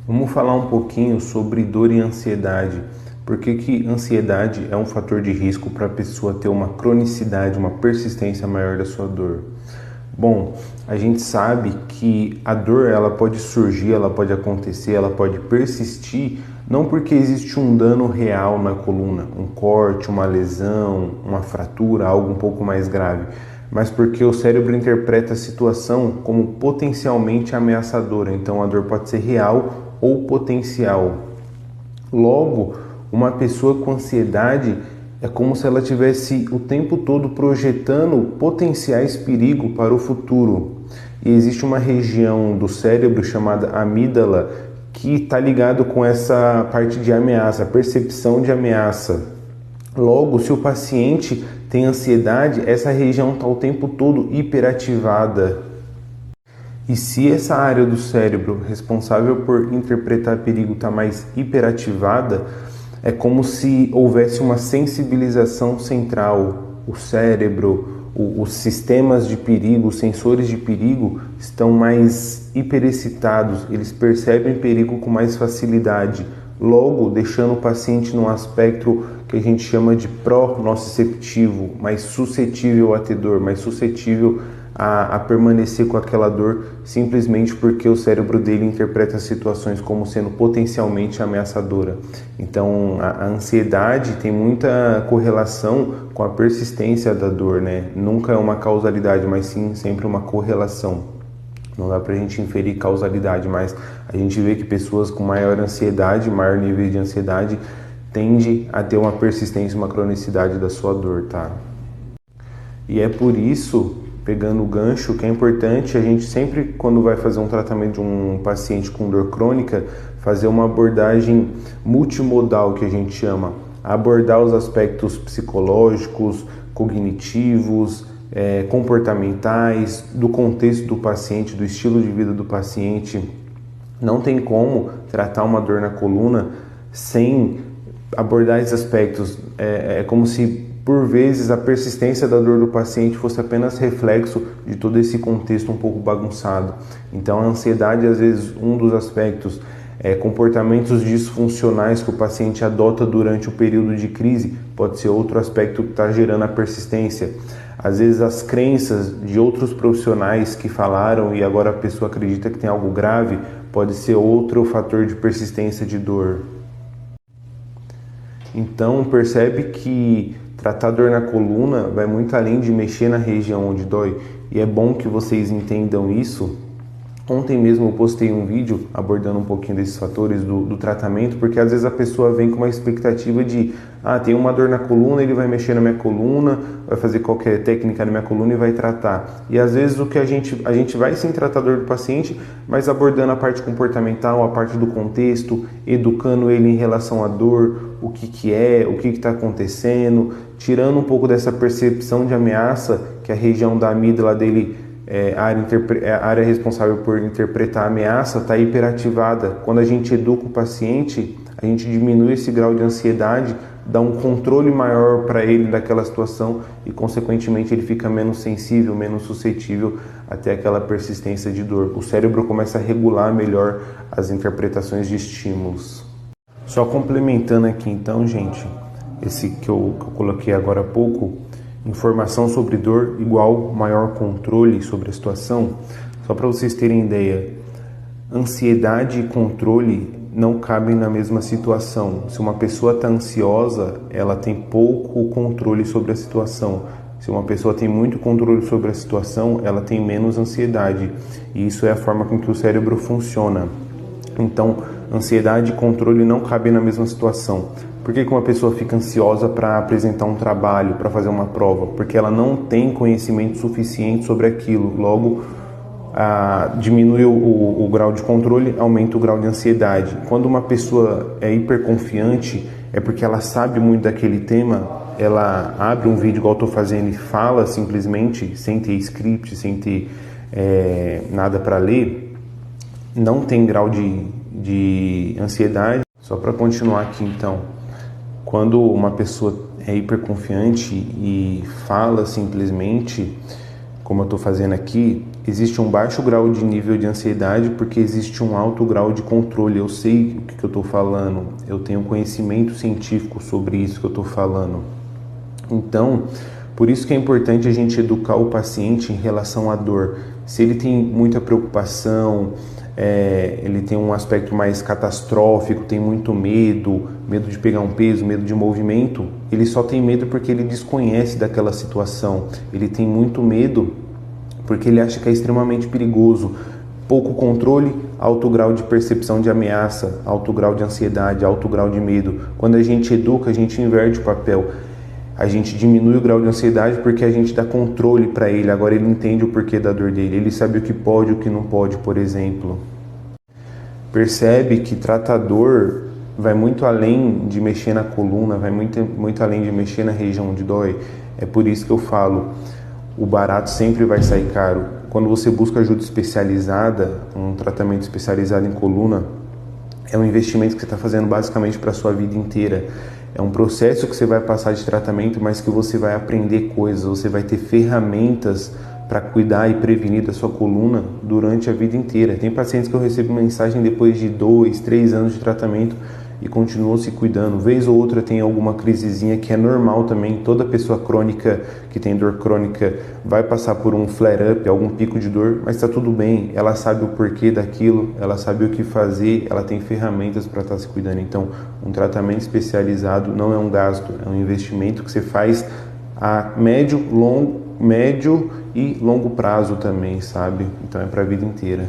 Vamos falar um pouquinho sobre dor e ansiedade. Por que ansiedade é um fator de risco para a pessoa ter uma cronicidade, uma persistência maior da sua dor? Bom, a gente sabe que a dor ela pode surgir, ela pode acontecer, ela pode persistir, não porque existe um dano real na coluna, um corte, uma lesão, uma fratura, algo um pouco mais grave, mas porque o cérebro interpreta a situação como potencialmente ameaçadora. Então a dor pode ser real ou potencial. Logo, uma pessoa com ansiedade é como se ela tivesse o tempo todo projetando potenciais perigos para o futuro. E existe uma região do cérebro chamada amígdala que está ligado com essa parte de ameaça, percepção de ameaça. Logo, se o paciente tem ansiedade, essa região está o tempo todo hiperativada. E se essa área do cérebro responsável por interpretar perigo está mais hiperativada, é como se houvesse uma sensibilização central. O cérebro, os sistemas de perigo, os sensores de perigo estão mais hiperexcitados, eles percebem perigo com mais facilidade, logo deixando o paciente num aspecto que a gente chama de pró-nociceptivo, mais suscetível a ter dor, mais suscetível a permanecer com aquela dor, simplesmente porque o cérebro dele interpreta as situações como sendo potencialmente ameaçadora. Então a ansiedade tem muita correlação com a persistência da dor, né? Nunca é uma causalidade, mas sim sempre uma correlação. Não dá pra gente inferir causalidade, mas a gente vê que pessoas com maior ansiedade, maior nível de ansiedade, tende a ter uma persistência, uma cronicidade da sua dor, tá? E é por isso, pegando o gancho, que é importante a gente sempre, quando vai fazer um tratamento de um paciente com dor crônica, fazer uma abordagem multimodal, que a gente chama, abordar os aspectos psicológicos, cognitivos, comportamentais, do contexto do paciente, do estilo de vida do paciente. Não tem como tratar uma dor na coluna sem abordar esses aspectos. É como se por vezes a persistência da dor do paciente fosse apenas reflexo de todo esse contexto um pouco bagunçado. Então a ansiedade, às vezes, um dos aspectos comportamentos disfuncionais que o paciente adota durante o período de crise pode ser outro aspecto que está gerando a persistência. Às vezes as crenças de outros profissionais que falaram e agora a pessoa acredita que tem algo grave pode ser outro fator de persistência de dor. Então percebe que tratar dor na coluna vai muito além de mexer na região onde dói, e é bom que vocês entendam isso. Ontem mesmo eu postei um vídeo abordando um pouquinho desses fatores do tratamento, porque às vezes a pessoa vem com uma expectativa de tem uma dor na coluna, ele vai mexer na minha coluna, vai fazer qualquer técnica na minha coluna e vai tratar. E às vezes o que a gente vai sim tratar a dor do paciente, mas abordando a parte comportamental, a parte do contexto, educando ele em relação à dor, o que é, o que está acontecendo, tirando um pouco dessa percepção de ameaça que a região da amígdala dele, a área responsável por interpretar a ameaça, está hiperativada. Quando a gente educa o paciente, a gente diminui esse grau de ansiedade, dá um controle maior para ele daquela situação e, consequentemente, ele fica menos sensível, menos suscetível até aquela persistência de dor. O cérebro começa a regular melhor as interpretações de estímulos. Só complementando aqui então, gente, esse que eu coloquei agora há pouco, informação sobre dor igual maior controle sobre a situação. Só para vocês terem ideia, ansiedade e controle não cabem na mesma situação. Se uma pessoa está ansiosa, ela tem pouco controle sobre a situação. Se uma pessoa tem muito controle sobre a situação, ela tem menos ansiedade. E isso é a forma com que o cérebro funciona. Então, ansiedade e controle não cabem na mesma situação. Por que uma pessoa fica ansiosa para apresentar um trabalho, para fazer uma prova? Porque ela não tem conhecimento suficiente sobre aquilo. Logo, diminui o grau de controle, aumenta o grau de ansiedade. Quando uma pessoa é hiperconfiante, é porque ela sabe muito daquele tema, ela abre um vídeo igual eu estou fazendo e fala simplesmente, sem ter script, sem ter nada para ler, não tem grau de ansiedade. Só para continuar aqui então, quando uma pessoa é hiperconfiante e fala simplesmente, como eu estou fazendo aqui, existe um baixo grau de nível de ansiedade porque existe um alto grau de controle. Eu sei o que eu estou falando, eu tenho conhecimento científico sobre isso que eu estou falando. Então, por isso que é importante a gente educar o paciente em relação à dor. Se ele tem muita preocupação, ele tem um aspecto mais catastrófico, tem muito medo de pegar um peso, medo de movimento, ele só tem medo porque ele desconhece daquela situação. Ele tem muito medo porque ele acha que é extremamente perigoso. Pouco controle, alto grau de percepção de ameaça, alto grau de ansiedade, alto grau de medo. Quando a gente educa, a gente inverte o papel. A gente diminui o grau de ansiedade porque a gente dá controle para ele. Agora ele entende o porquê da dor dele. Ele sabe o que pode e o que não pode, por exemplo. Percebe que tratador vai muito além de mexer na coluna, vai muito além de mexer na região onde dói. É por isso que eu falo, o barato sempre vai sair caro. Quando você busca ajuda especializada, um tratamento especializado em coluna, é um investimento que você está fazendo basicamente para a sua vida inteira. É um processo que você vai passar de tratamento, mas que você vai aprender coisas, você vai ter ferramentas para cuidar e prevenir da sua coluna durante a vida inteira. Tem pacientes que eu recebo mensagem depois de 2, 3 anos de tratamento e continuam se cuidando. Vez ou outra tem alguma crisezinha que é normal também. Toda pessoa crônica que tem dor crônica vai passar por um flare-up, algum pico de dor, mas está tudo bem. Ela sabe o porquê daquilo, ela sabe o que fazer, ela tem ferramentas para estar se cuidando. Então, um tratamento especializado não é um gasto, é um investimento que você faz a médio e longo prazo também, sabe? Então é para a vida inteira.